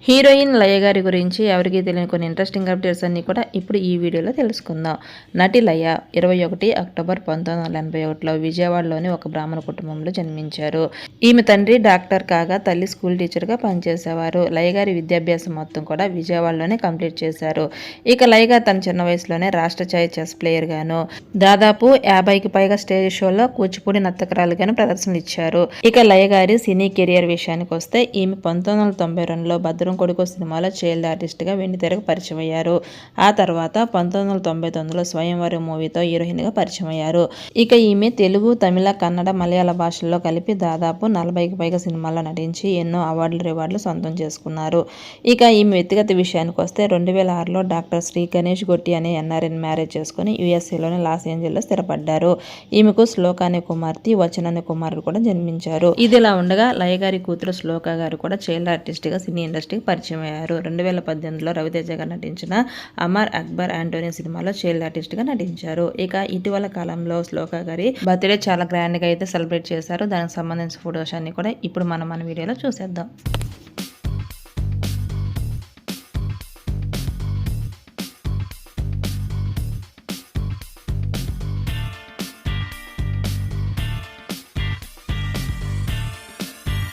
Heroine లయ గారి గురించి ఎవరికీ తెలియని కొన్ని ఇంట్రెస్టింగ్ అప్డేట్స్ అన్ని కూడా ఇప్పుడు ఈ వీడియోలో తెలుసుకుందాం. నటి లయ 21 అక్టోబర్ 1981లో విజయవాడలోని ఒక బ్రాహ్మణ కుటుంబంలో జన్మించారు. ఈమె తండ్రి డాక్టర్ కాగా తల్లి స్కూల్ టీచర్గా పనిచేసేవారు. లయ గారి విద్యాభ్యాసం మొత్తం కూడా విజయవాడలోనే కంప్లీట్ చేశారు. ఇక లయ గారు తన చిన్న వయసులోనే రాష్ట్ర స్థాయి చెస్ ప్లేయర్ గాను, దాదాపు 50కి పైగా స్టేజ్ షోలో కూచిపూడి నర్తకురాలుగాను ప్రదర్శనలు ఇచ్చారు. ఇక లయ గారి సినీ కెరియర్ విషయానికి వస్తే ఈమె 1992లో భద్రం కొడుకు సినిమాలో చైల్డ్ ఆర్టిస్ట్గా వెండితెరకు పరిచయం అయ్యారు. ఆ తర్వాత 1999లో స్వయంవరం మూవీతో హీరోయిన్గా పరిచయం అయ్యారు. ఇక ఈమె తెలుగు, తమిళ, కన్నడ, మలయాళ భాషల్లో కలిపి దాదాపు 40కి పైగా సినిమాల్లో నటించి ఎన్నో అవార్డులు, రివార్డులు సొంతం చేసుకున్నారు. ఇక ఈమె వ్యక్తిగత విషయానికి వస్తే 2006లో డాక్టర్ శ్రీ గణేష్ గొట్టి అనే ఎన్ఆర్ఐని మ్యారేజ్ చేసుకుని యుఎస్ఏలోని లాస్ ఏంజల్లో స్థిరపడ్డారు. ఈమెకు శ్లోక అనే కుమార్తె, వచన్ అనే కుమారుడు కూడా జన్మించారు. ఇదిలా ఉండగా లయ గారి కూతురు శ్లోక గారు కూడా చైల్డ్ ఆర్టిస్ట్గా సినీ ఇండస్ట్రీకి పరిచయం అయ్యారు. 2018లో రవితేజ గారు నటించిన అమర్ అక్బర్ ఆంటోనీ సినిమాలో చైల్డ్ ఆర్టిస్ట్గా నటించారు. ఇక ఇటీవల కాలంలో శ్లోక గారి బర్త్డే చాలా గ్రాండ్గా అయితే సెలబ్రేట్ చేశారు. దానికి సంబంధించిన ఫొటోస్ అన్ని కూడా ఇప్పుడు మన వీడియోలో చూసేద్దాం.